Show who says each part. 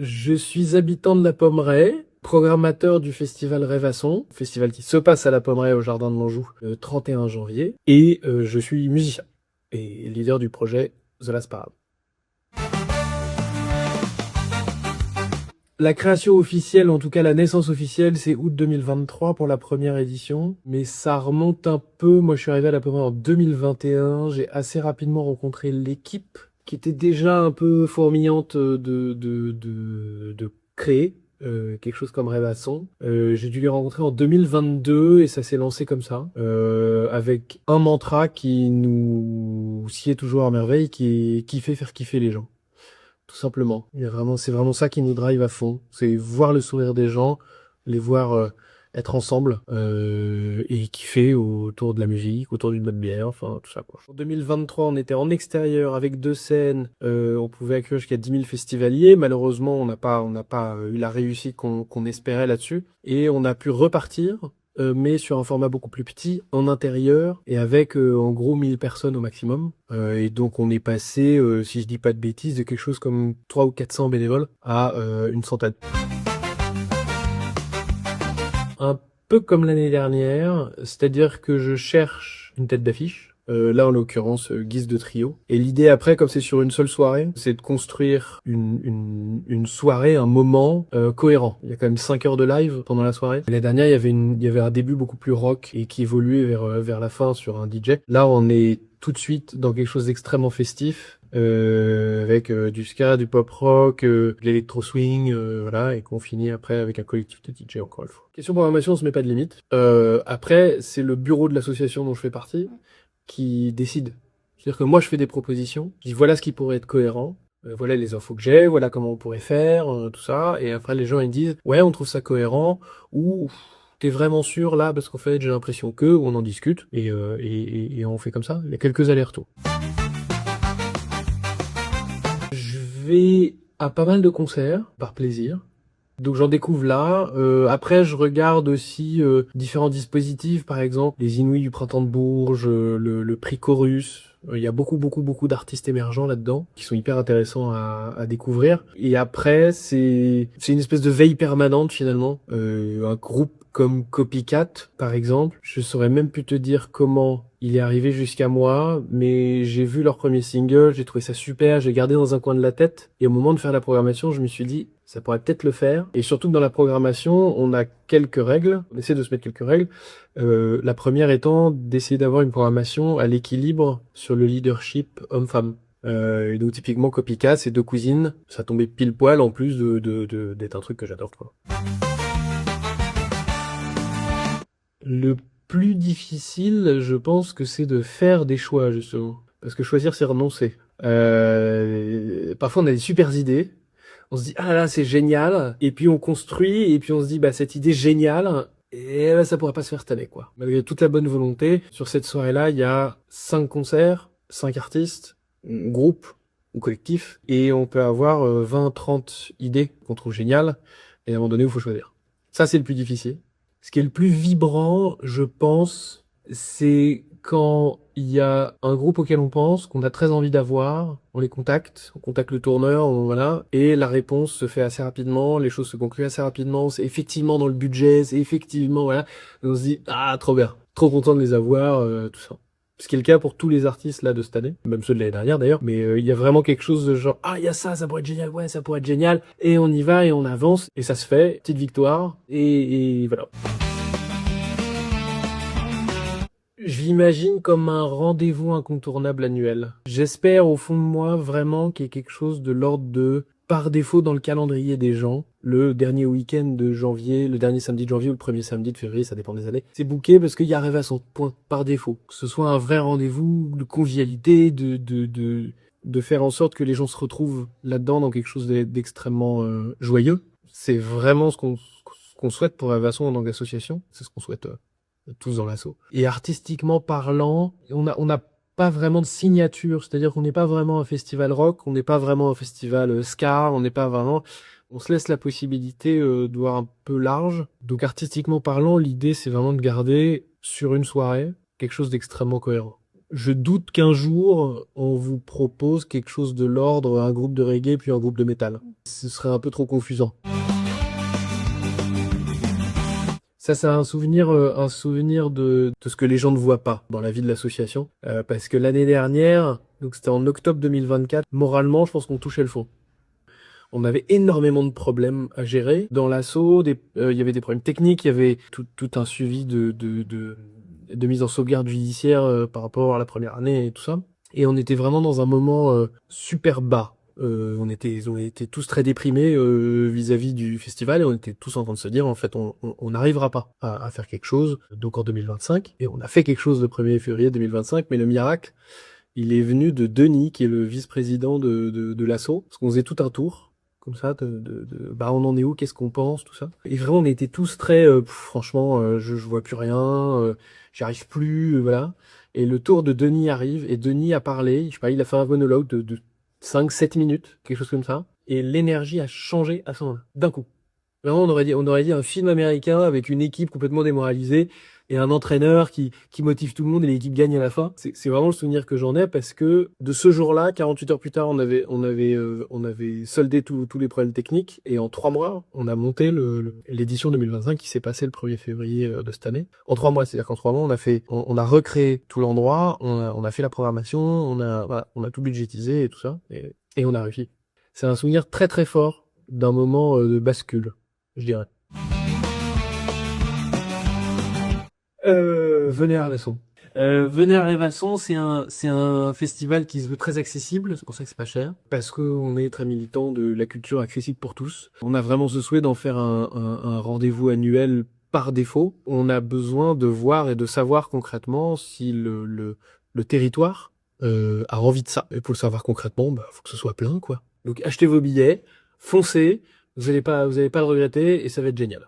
Speaker 1: Je suis habitant de la Pommeraye, programmateur du festival Rêvasson, festival qui se passe à la Pommeraye au Jardin de l'Anjou le 31 janvier, et je suis musicien et leader du projet The Last Parade. La création officielle, en tout cas la naissance officielle, c'est août 2023 pour la première édition, mais ça remonte un peu. Moi, je suis arrivé à la Pommeraye en 2021, j'ai assez rapidement rencontré l'équipe qui était déjà un peu fourmillante de créer quelque chose comme Rêvasson. J'ai dû les rencontrer en 2022 et ça s'est lancé comme ça, avec un mantra qui nous sied toujours à merveille, qui est kiffer, faire kiffer les gens. Tout simplement. C'est vraiment ça qui nous drive à fond. C'est voir le sourire des gens, les voir être ensemble et kiffer autour de la musique, autour d'une bonne bière, enfin tout ça quoi. En 2023, on était en extérieur avec 2 scènes. On pouvait accueillir jusqu'à 10 000 festivaliers. Malheureusement, on n'a pas eu la réussite qu'on espérait là-dessus. Et on a pu repartir, mais sur un format beaucoup plus petit, en intérieur, et avec en gros 1000 personnes au maximum. Et donc on est passé, si je dis pas de bêtises, de quelque chose comme 300 ou 400 bénévoles à une centaine. Un peu comme l'année dernière, c'est-à-dire que je cherche une tête d'affiche. Là, en l'occurrence, Guise de Trio. Et l'idée après, comme c'est sur une seule soirée, c'est de construire une soirée, un moment cohérent. Il y a quand même 5 heures de live pendant la soirée. L'année dernière, il y avait un début beaucoup plus rock et qui évoluait vers la fin sur un DJ. Là, on est tout de suite dans quelque chose d'extrêmement festif, avec du ska, du pop rock, de l'électro swing, voilà, et qu'on finit après avec un collectif de DJ encore une fois. Question programmation, on se met pas de limite. Après, c'est le bureau de l'association dont je fais partie qui décide. C'est-à-dire que moi, je fais des propositions, je dis voilà ce qui pourrait être cohérent, voilà les infos que j'ai, voilà comment on pourrait faire, tout ça, et après les gens ils disent ouais on trouve ça cohérent, ou t'es vraiment sûr là parce qu'en fait j'ai l'impression que, ou on en discute, et on fait comme ça, il y a quelques allers-retours. Je vais à pas mal de concerts, par plaisir. Donc j'en découvre là. Après, je regarde aussi différents dispositifs, par exemple les Inouïs du Printemps de Bourges, le prix Chorus. Il y a beaucoup d'artistes émergents là-dedans qui sont hyper intéressants à découvrir. Et après, c'est une espèce de veille permanente finalement. Un groupe comme Copycat, par exemple, je saurais même plus te dire comment il est arrivé jusqu'à moi, mais j'ai vu leur premier single, j'ai trouvé ça super, j'ai gardé dans un coin de la tête, et au moment de faire la programmation, je me suis dit, ça pourrait peut-être le faire. Et surtout que dans la programmation, on a quelques règles, on essaie de se mettre quelques règles. La première étant d'essayer d'avoir une programmation à l'équilibre sur le leadership homme-femme. Et donc typiquement Copycat, c'est 2 cousines, ça tombait pile poil en plus d'être un truc que j'adore quoi. Le plus difficile, je pense que c'est de faire des choix, justement. Parce que choisir, c'est renoncer. Parfois, on a des super idées. On se dit, ah là, c'est génial. Et puis, on construit. Et puis, on se dit, bah, cette idée géniale. Et là, ça pourrait pas se faire cette année, quoi. Malgré toute la bonne volonté, sur cette soirée-là, il y a 5 concerts, 5 artistes, groupes ou collectifs. Et on peut avoir 20, 30 idées qu'on trouve géniales. Et à un moment donné, il faut choisir. Ça, c'est le plus difficile. Ce qui est le plus vibrant, je pense, c'est quand il y a un groupe auquel on pense, qu'on a très envie d'avoir, on contacte le tourneur, voilà, et la réponse se fait assez rapidement, les choses se concluent assez rapidement, c'est effectivement dans le budget, c'est effectivement, voilà, et on se dit, ah, trop bien, trop content de les avoir, tout ça. Ce qui est le cas pour tous les artistes là de cette année, même ceux de l'année dernière d'ailleurs, mais il y a vraiment quelque chose de genre ah il y a ça, ça pourrait être génial, ouais ça pourrait être génial, et on y va et on avance et ça se fait, petite victoire et voilà. Je l'imagine comme un rendez-vous incontournable annuel. J'espère au fond de moi vraiment qu'il y ait quelque chose de l'ordre de par défaut dans le calendrier des gens, le dernier week-end de janvier, le dernier samedi de janvier ou le premier samedi de février, ça dépend des années. C'est booké parce qu'il y arrive à son point par défaut. Que ce soit un vrai rendez-vous de convivialité, de faire en sorte que les gens se retrouvent là-dedans dans quelque chose d'extrêmement joyeux. C'est vraiment ce qu'on souhaite pour Rêvasson en tant qu'association. C'est ce qu'on souhaite tous dans l'assaut. Et artistiquement parlant, on n'a pas vraiment de signature, c'est-à-dire qu'on n'est pas vraiment un festival rock, on n'est pas vraiment un festival ska, on n'est pas vraiment... On se laisse la possibilité de voir un peu large. Donc artistiquement parlant, l'idée c'est vraiment de garder sur une soirée quelque chose d'extrêmement cohérent. Je doute qu'un jour, on vous propose quelque chose de l'ordre, un groupe de reggae puis un groupe de métal. Ce serait un peu trop confusant. Ça, c'est un souvenir de ce que les gens ne voient pas dans la vie de l'association. Parce que l'année dernière, donc c'était en octobre 2024, moralement, je pense qu'on touchait le fond. On avait énormément de problèmes à gérer. Dans l'assaut, il y avait des problèmes techniques, il y avait tout un suivi de mise en sauvegarde judiciaire par rapport à la première année et tout ça. Et on était vraiment dans un moment super bas. On était tous très déprimés vis-à-vis du festival et on était tous en train de se dire en fait on n'arrivera pas à faire quelque chose donc en 2025 et on a fait quelque chose le 1er février 2025 mais le miracle il est venu de Denis qui est le vice-président de l'assaut parce qu'on faisait tout un tour comme ça bah on en est où, qu'est-ce qu'on pense, tout ça. Et vraiment on était tous très franchement je vois plus rien, j'y arrive plus, voilà. Et le tour de Denis arrive et Denis a parlé, je sais pas, il a fait un monologue de 5-7 minutes, quelque chose comme ça. Et l'énergie a changé à ce moment-là, d'un coup. Vraiment, on aurait dit un film américain avec une équipe complètement démoralisée et un entraîneur qui motive tout le monde et l'équipe gagne à la fin. C'est vraiment le souvenir que j'en ai parce que de ce jour-là, 48 heures plus tard, on avait soldé tous les problèmes techniques et en 3 mois, on a monté l'édition 2025 qui s'est passée le 1er février de cette année. En 3 mois, c'est-à-dire qu'en 3 mois, on a recréé tout l'endroit, on a fait la programmation, voilà, on a tout budgétisé et tout ça et on a réussi. C'est un souvenir très très fort d'un moment de bascule, je dirais. Venez à Rêvasson. Venez à Rêvasson, c'est un festival qui se veut très accessible, c'est pour ça que c'est pas cher, parce qu'on est très militant de la culture accessible pour tous. On a vraiment ce souhait d'en faire un rendez-vous annuel par défaut. On a besoin de voir et de savoir concrètement si le territoire a envie de ça. Et pour le savoir concrètement, bah, faut que ce soit plein, quoi. Donc achetez vos billets, foncez, vous allez pas le regretter et ça va être génial.